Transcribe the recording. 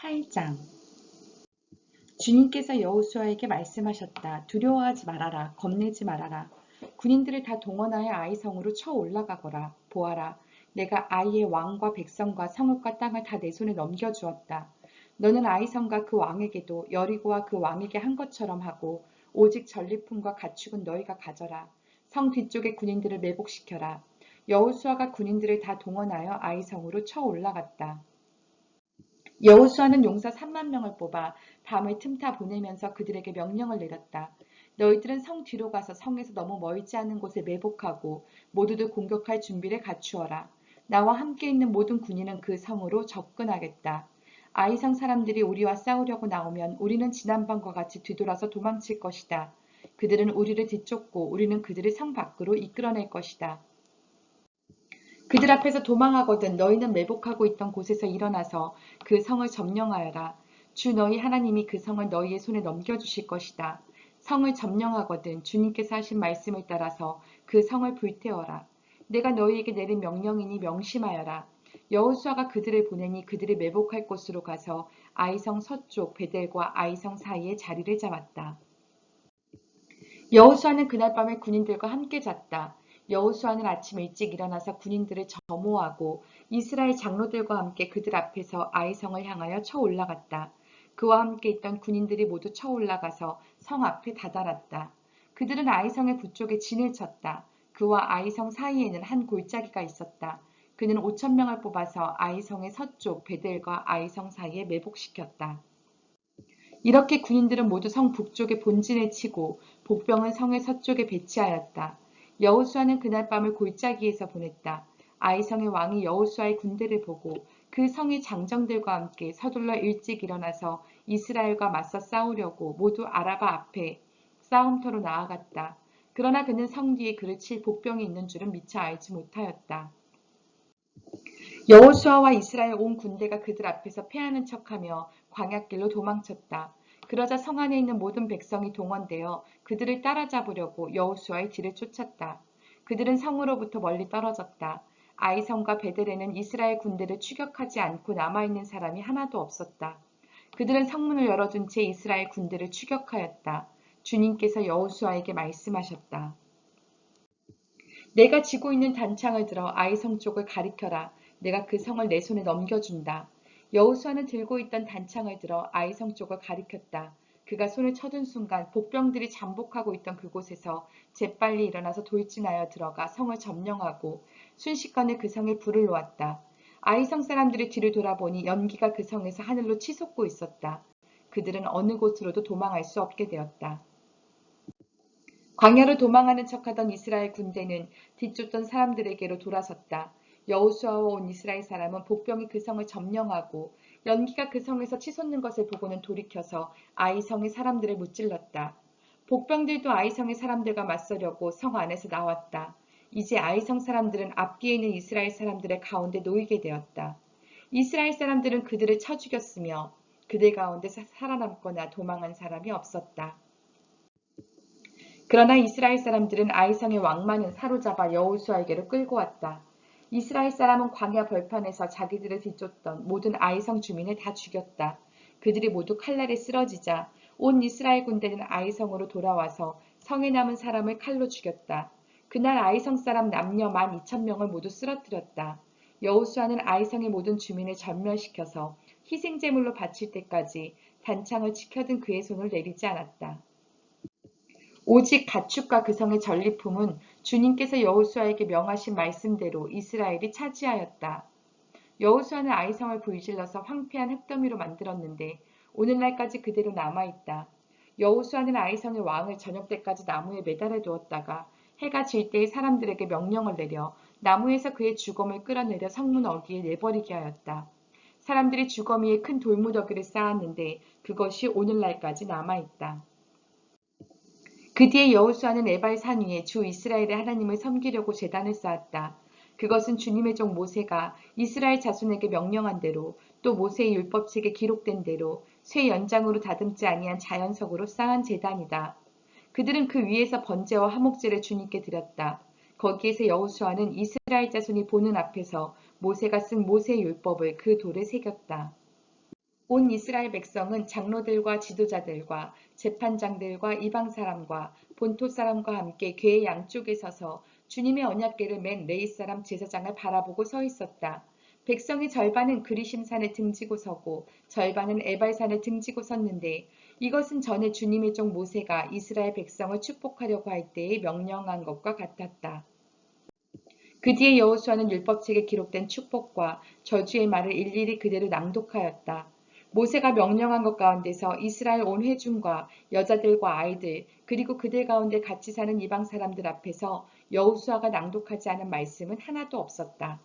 8장. 주님께서 여호수아에게 말씀하셨다. 두려워하지 말아라. 겁내지 말아라. 군인들을 다 동원하여 아이성으로 쳐 올라가거라. 보아라. 내가 아이의 왕과 백성과 성읍과 땅을 다 내 손에 넘겨주었다. 너는 아이성과 그 왕에게도 여리고와 그 왕에게 한 것처럼 하고 오직 전리품과 가축은 너희가 가져라. 성 뒤쪽의 군인들을 매복시켜라. 여호수아가 군인들을 다 동원하여 아이성으로 쳐 올라갔다. 여호수아는 용사 3만 명을 뽑아 밤을 틈타 보내면서 그들에게 명령을 내렸다. 너희들은 성 뒤로 가서 성에서 너무 멀지 않은 곳에 매복하고 모두들 공격할 준비를 갖추어라. 나와 함께 있는 모든 군인은 그 성으로 접근하겠다. 아이성 사람들이 우리와 싸우려고 나오면 우리는 지난번과 같이 뒤돌아서 도망칠 것이다. 그들은 우리를 뒤쫓고 우리는 그들을 성 밖으로 이끌어낼 것이다. 그들 앞에서 도망하거든 너희는 매복하고 있던 곳에서 일어나서 그 성을 점령하여라. 주 너희 하나님이 그 성을 너희의 손에 넘겨주실 것이다. 성을 점령하거든 주님께서 하신 말씀을 따라서 그 성을 불태워라. 내가 너희에게 내린 명령이니 명심하여라. 여호수아가 그들을 보내니 그들이 매복할 곳으로 가서 아이성 서쪽 베델과 아이성 사이에 자리를 잡았다. 여호수아는 그날 밤에 군인들과 함께 잤다. 여호수아는 아침 일찍 일어나서 군인들을 점호하고 이스라엘 장로들과 함께 그들 앞에서 아이성을 향하여 쳐 올라갔다. 그와 함께 있던 군인들이 모두 쳐 올라가서 성 앞에 다다랐다. 그들은 아이성의 북쪽에 진을 쳤다. 그와 아이성 사이에는 한 골짜기가 있었다. 그는 5천 명을 뽑아서 아이성의 서쪽 베델과 아이성 사이에 매복시켰다. 이렇게 군인들은 모두 성 북쪽에 본진을 치고 복병은 성의 서쪽에 배치하였다. 여호수아는 그날 밤을 골짜기에서 보냈다. 아이성의 왕이 여호수아의 군대를 보고 그 성의 장정들과 함께 서둘러 일찍 일어나서 이스라엘과 맞서 싸우려고 모두 아라바 앞에 싸움터로 나아갔다. 그러나 그는 성 뒤에 그를 칠 복병이 있는 줄은 미처 알지 못하였다. 여호수아와 이스라엘 온 군대가 그들 앞에서 패하는 척하며 광야길로 도망쳤다. 그러자 성 안에 있는 모든 백성이 동원되어 그들을 따라잡으려고 여호수아의 뒤를 쫓았다. 그들은 성으로부터 멀리 떨어졌다. 아이성과 베델에는 이스라엘 군대를 추격하지 않고 남아있는 사람이 하나도 없었다. 그들은 성문을 열어둔 채 이스라엘 군대를 추격하였다. 주님께서 여호수아에게 말씀하셨다. 내가 지고 있는 단창을 들어 아이성 쪽을 가리켜라. 내가 그 성을 내 손에 넘겨준다. 여호수아는 들고 있던 단창을 들어 아이성 쪽을 가리켰다. 그가 손을 쳐둔 순간 복병들이 잠복하고 있던 그곳에서 재빨리 일어나서 돌진하여 들어가 성을 점령하고 순식간에 그 성에 불을 놓았다. 아이성 사람들이 뒤를 돌아보니 연기가 그 성에서 하늘로 치솟고 있었다. 그들은 어느 곳으로도 도망할 수 없게 되었다. 광야로 도망하는 척하던 이스라엘 군대는 뒤쫓던 사람들에게로 돌아섰다. 여호수아와 온 이스라엘 사람은 복병이 그 성을 점령하고 연기가 그 성에서 치솟는 것을 보고는 돌이켜서 아이성의 사람들을 무찔렀다. 복병들도 아이성의 사람들과 맞서려고 성 안에서 나왔다. 이제 아이성 사람들은 앞뒤에 있는 이스라엘 사람들의 가운데 놓이게 되었다. 이스라엘 사람들은 그들을 쳐 죽였으며 그들 가운데 살아남거나 도망한 사람이 없었다. 그러나 이스라엘 사람들은 아이성의 왕만은 사로잡아 여호수아에게로 끌고 왔다. 이스라엘 사람은 광야 벌판에서 자기들을 뒤쫓던 모든 아이성 주민을 다 죽였다. 그들이 모두 칼날에 쓰러지자 온 이스라엘 군대는 아이성으로 돌아와서 성에 남은 사람을 칼로 죽였다. 그날 아이성 사람 남녀 12,000명을 모두 쓰러뜨렸다. 여호수아는 아이성의 모든 주민을 전멸시켜서 희생제물로 바칠 때까지 단창을 지켜든 그의 손을 내리지 않았다. 오직 가축과 그 성의 전리품은 주님께서 여호수아에게 명하신 말씀대로 이스라엘이 차지하였다. 여호수아는 아이성을 불질러서 황폐한 흙더미로 만들었는데 오늘날까지 그대로 남아있다. 여호수아는 아이성의 왕을 저녁 때까지 나무에 매달아 두었다가 해가 질 때에 사람들에게 명령을 내려 나무에서 그의 주검을 끌어내려 성문 어귀에 내버리게 하였다. 사람들이 주거미에 큰 돌무더기를 쌓았는데 그것이 오늘날까지 남아있다. 그 뒤에 여호수아는 에발 산 위에 주 이스라엘의 하나님을 섬기려고 제단을 쌓았다. 그것은 주님의 종 모세가 이스라엘 자손에게 명령한 대로 또 모세의 율법책에 기록된 대로 쇠 연장으로 다듬지 아니한 자연석으로 쌓은 제단이다. 그들은 그 위에서 번제와 화목제를 주님께 드렸다. 거기에서 여호수아는 이스라엘 자손이 보는 앞에서 모세가 쓴 모세의 율법을 그 돌에 새겼다. 온 이스라엘 백성은 장로들과 지도자들과 재판장들과 이방 사람과 본토 사람과 함께 궤의 양쪽에 서서 주님의 언약궤를 맨 레위 사람 제사장을 바라보고 서 있었다. 백성의 절반은 그리심산에 등지고 서고 절반은 에발산에 등지고 섰는데 이것은 전에 주님의 종 모세가 이스라엘 백성을 축복하려고 할 때에 명령한 것과 같았다. 그 뒤에 여호수아는 율법책에 기록된 축복과 저주의 말을 일일이 그대로 낭독하였다. 모세가 명령한 것 가운데서 이스라엘 온 회중과 여자들과 아이들 그리고 그들 가운데 같이 사는 이방 사람들 앞에서 여호수아가 낭독하지 않은 말씀은 하나도 없었다.